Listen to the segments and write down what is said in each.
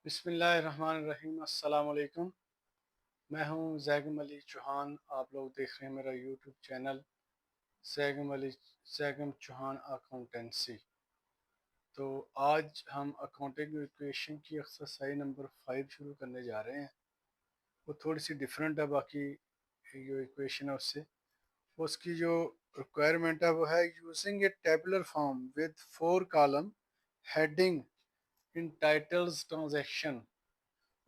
बिस्मिल्लाहिर्रहमानिर्रहीम। अस्सलाम वालेकुम। मैं हूं जैगम अली चौहान। आप लोग देख रहे हैं मेरा YouTube channel Zaigham Chauhan accountancy. तो आज हम अकाउंटिंग इक्वेशन की एक्सरसाइज नंबर 5 शुरू करने जा रहे हैं। वो थोड़ी सी डिफरेंट है बाकी जो इक्वेशन है उससे। उसकी जो रिक्वायरमेंट है वो है using A tabular form with 4 column heading in titles transaction.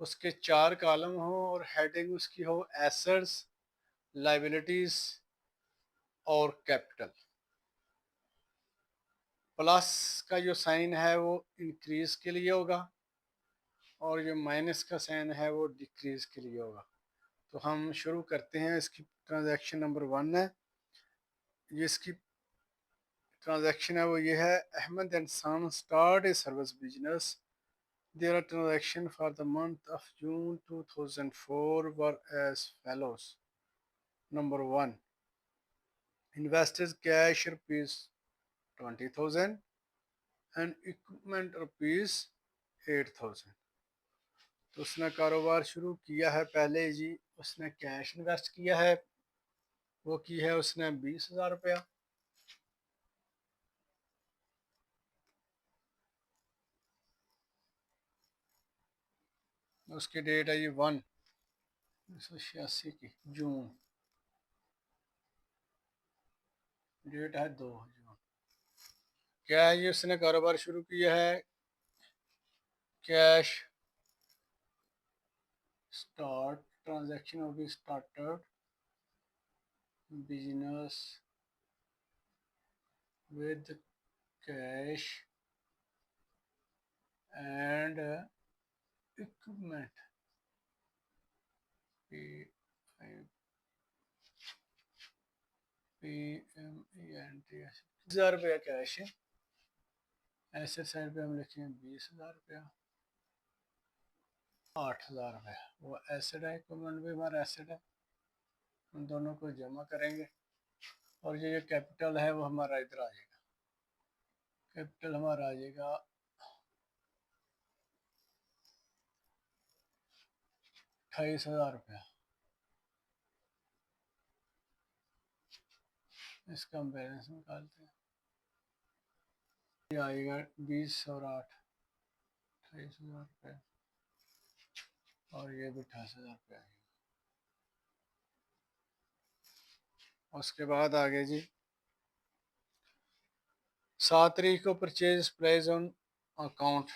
उसके 4 कॉलम हो और हेडिंग उसकी हो एसेट्स, लाइबिलिटीज और कैपिटल। प्लस का जो साइन है वो इंक्रीज के लिए होगा और जो माइनस का साइन है वो डिक्रीज के लिए होगा। तो हम शुरू करते हैं। इसकी ट्रांजैक्शन नंबर 1 है। ये इसकी ट्रांजैक्शन है वो ये है, Ahmad and son start a service business. There are transactions for the month of June 2004 were as follows. Number 1, investors cash rupees 20,000 and equipment rupees 8,000। तो उसने कारोबार शुरू किया है। पहले जी उसने कैश इन्वेस्ट किया है, वो की है उसने 20,000 रुपया। उसकी डेट है ये 1/1986 की जून। डेट है 2 जून। क्या है ये, उसने कारोबार शुरू किया है कैश स्टार्ट। ट्रांजैक्शन होगी started business with cash and equipment. PMENT 20,000 रुपया कैश है। एसेट साइड पे हम लिखेंगे 20,000 रुपया। 8,000 रुपया वो एसेट है, इक्विपमेंट भी हमारा एसेट है। उन दोनों को जमा करेंगे और ये कैपिटल है वो हमारा इधर आ जाएगा। कैपिटल हमारा आ जाएगा 28,000 रुपया। इसका हम बैलेंस निकालते हैं। ये आएगा 20 और 8, 28,000 रुपया और ये भी 28,000 रुपया आएगा। उसके बाद आगे जी 7 तारीख को purchase supplies on account.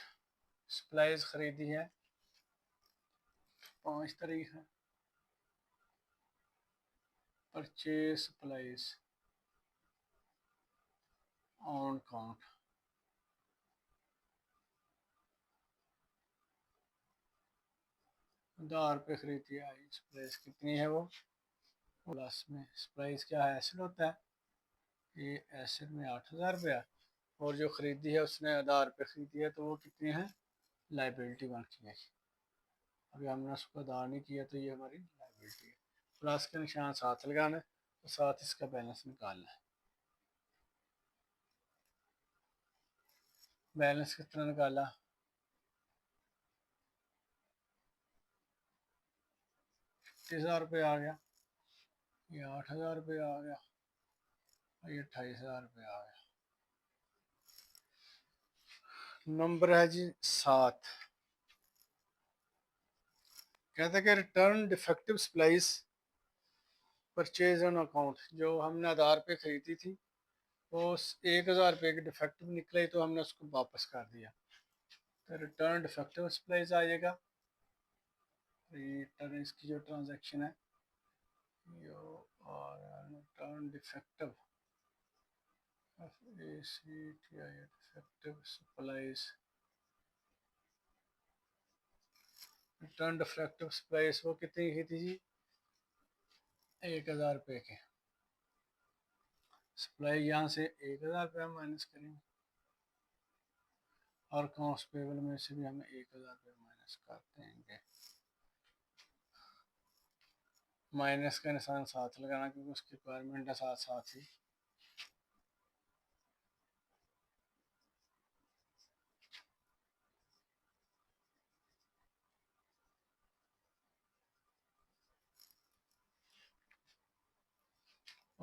Supplies खरीदी है। 5 तारीख है परचेज सप्लाईज ऑन अकाउंट। $10 पे खरीदी है। सप्लाईज कितनी है वो प्लस में। सप्लाईज क्या है, एसेट होता है। ये एसेट में 8,000 रुपया और जो खरीदी है उसने $10 पे खरीदी है तो वो कितनी है, लाइबिलिटी बन की है। अभी हमने उसको अदा नहीं किया तो ये हमारी लाइबिलिटी है। प्लस का निशान साथ लगाना है और साथ इसका बैलेंस निकालना है। बैलेंस कितना निकाला, 50,000 रुपये आ गया। ये 8,000 रुपये आ गया और ये 28,000 रुपये आ गया। नंबर है जी 7। कहते हैं कि return defective supplies purchase on account. जो हमने आधार पे खरीदी थी वो 1,000 रुपये की डिफेक्टिव निकली तो हमने उसको वापस कर दिया। तो रिटर्न डिफेक्टिव सप्लाईज आ जाएगा। रिटर्न इसकी जो ट्रांजैक्शन है return defective defective supplies. Return defective supplies वो कितनी की थी जी, 1,000 रुपये के। सप्लाई यहाँ से 1,000 रुपया माइनस करेंगे और अकाउंट्स पेबल में से भी हमें 1,000 रुपये माइनस कर देंगे। माइनस का निशान साथ लगाना क्योंकि उसकी रिक्वायरमेंट है साथ साथ ही।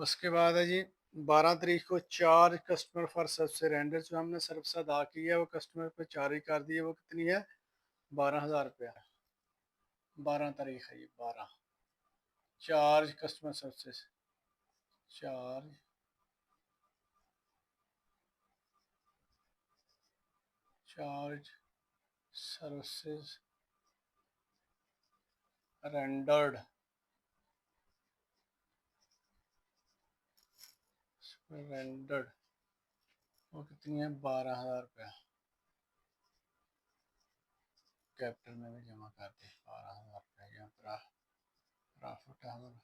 उसके बाद है जी 12 तारीख को charge customer for service render, जो हमने सर्विस अदा की है वो कस्टमर पे चार्ज कर दी है, वो कितनी है 12,000 रुपया। 12 तारीख है ये 12। Charge customer service, charge charge services rendered rendered, वो कितनी है 12,000 रुपया। कैपिटल में भी जमा कर दी 12,000 रुपया। यहाँ प्रॉफिट है हमारा।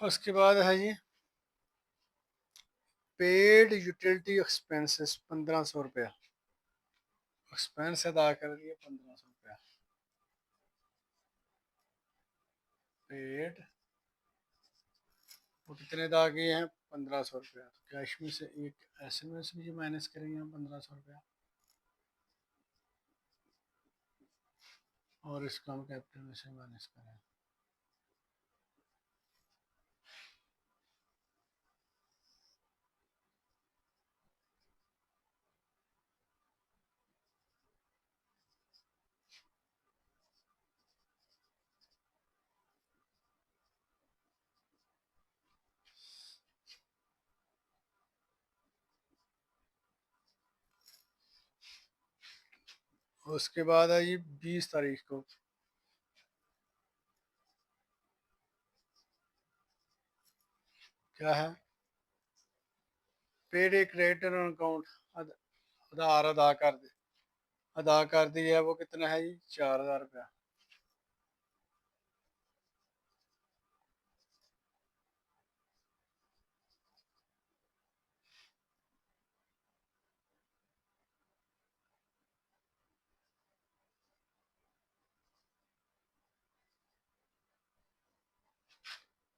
उसके बाद है जी पेड यूटिलिटी एक्सपेंसेस 1,500 रुपया, एक्सपेंस अदा कर दिए 1,500 रुपया। पेड वो कितने अदा किए हैं 1,500 रुपया। तो कैश में से एक एसएमएस भी माइनस करेंगे हम 1,500 रुपया, और इसको हम कैपिटल में से माइनस करें। उसके बाद है ये 20 तारीख को क्या है पेड ए क्रेडिटर अकाउंट आधार अदा कर दी है, वो कितना है जी 4,000 रुपया।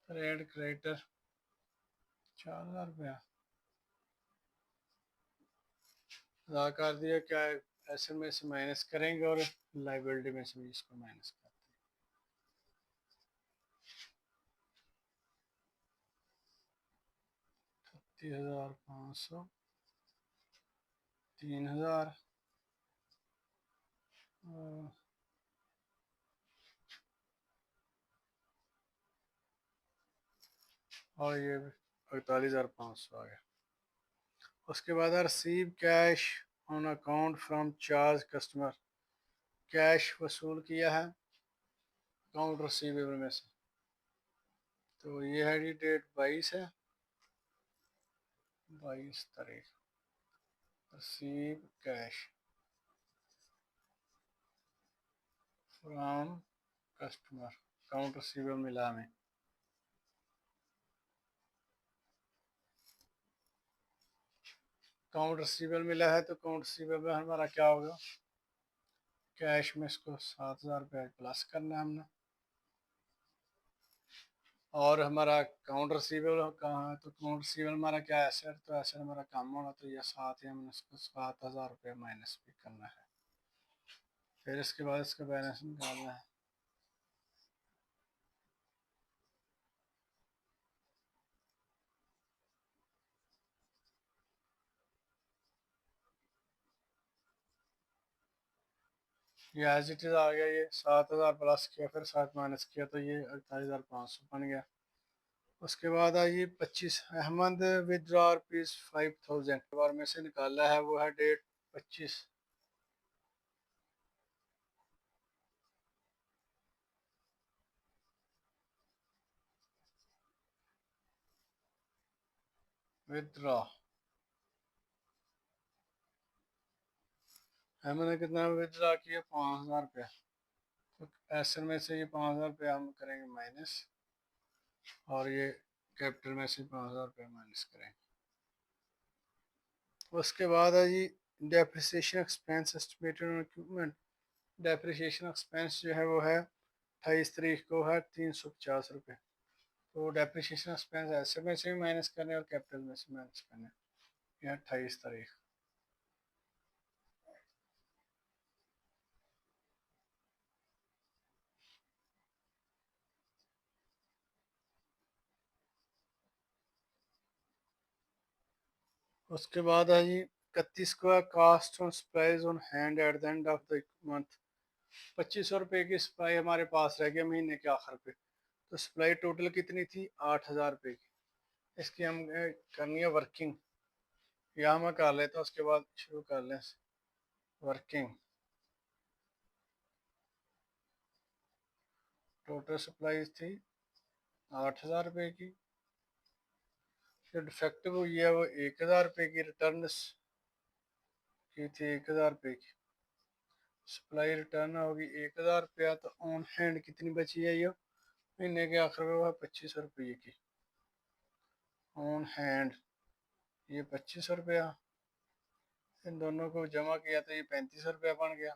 पेड क्रेडिटर 4,000 रुपया अदा कर दिया। क्या ऐसे में से माइनस करेंगे और लाइबिलिटी में से भी इसको माइनस करते हैं। 30,500, 3,000 और ये 48,500 आ गया। उसके बाद receive cash on account from charge customer, cash वसूल किया है अकाउंट रिसीवेबल में से। तो ये है जी डेट 22 है, 22 तारीख। Receive cash from customer, account receivable मिला हमें। अकाउंट रिसीवेबल मिला है तो अकाउंट रिसीवेबल हमारा क्या होगा, कैश में इसको 7,000 रुपया प्लस करना है हमने। और हमारा अकाउंट रिसीवेबल कहाँ है, तो अकाउंट रिसीवेबल हमारा क्या एसेट, तो एसेट हमारा कम होना, तो ये 7 है, हमने इसको 7,000 रुपया माइनस भी करना है। फिर इसके बाद इसका बैलेंस निकालना है। ये एज इट इज़ आ गया, ये 7,000 प्लस किया फिर 7 माइनस किया, तो ये 48,500 बन गया। उसके बाद आई 25 अहमद विदड्रॉ रुपीज़ 5,000 बार में से निकाला है, वो है डेट 25। विदड्रॉ अहमद ने कितना विदड्रॉ किया 5,000 रुपया। तो एसएन में से ये 5,000 रुपया हम करेंगे माइनस, और ये कैपिटल में से 5,000 रुपया माइनस करेंगे। उसके बाद है जी depreciation expense estimated on equipment. Depreciation expense जो है वो है 28 तारीख को है 350 रुपये। तो डेप्रिसिएशन एक्सपेंस एसेट में से भी माइनस करने और कैपिटल में से माइनस करने। यह 28 तारीख। उसके बाद है जी 31 को है cost on supplies on hand at the end of the month. 2500 रुपये की सप्लाई हमारे पास रह गई महीने के आखिर पे। तो सप्लाई टोटल कितनी थी? 8000 रुपये की। इसकी हम करनी है वर्किंग। यहाँ मैं कर लेता हूँ, उसके बाद शुरू कर लें वर्किंग। टोटल सप्लाई थी 8000 रुपये की। जो डिफेक्टिव हुई है वो 1000 रुपये की। रिटर्न की थी 1000 रुपये की। सप्लाई रिटर्न होगी 1000 रुपया। तो ऑन हैंड कितनी बची है? ये महीने के आखिर में वो है 2500 रुपये की। ऑन हैंड ये 2500 रुपया। इन दोनों को जमा किया तो ये 3500 रुपया बन गया।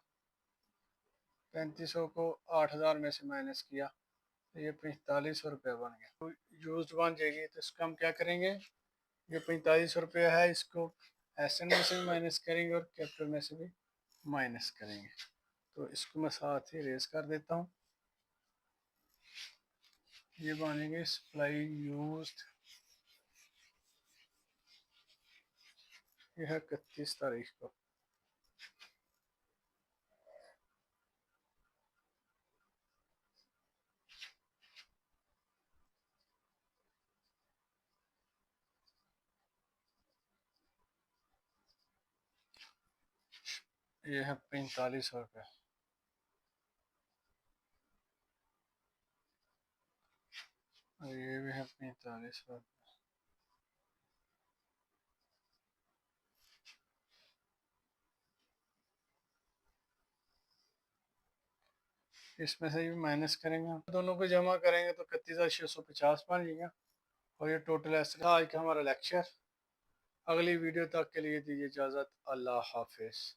3500 को 8000 में से माइनस किया तो ये 4500 रुपया बन गया। तो यूज बन जाएगी। तो इसका हम क्या करेंगे? ये 4500 रुपया है, इसको एसेट में से भी माइनस करेंगे और कैपिटल में से भी माइनस करेंगे। तो इसको मैं साथ ही रेस कर देता हूँ। ये बनेंगे सप्लाई यूज्ड। ये है 31 तारीख को। ये है 4500 रुपये। और ये भी है 4500। इसमें से भी माइनस करेंगे, दोनों को जमा करेंगे तो 31,650 बन जाएगा। और ये टोटल एसेट था आज का हमारा लेक्चर। अगली वीडियो तक के लिए दीजिए इजाज़त। अल्लाह हाफिज़।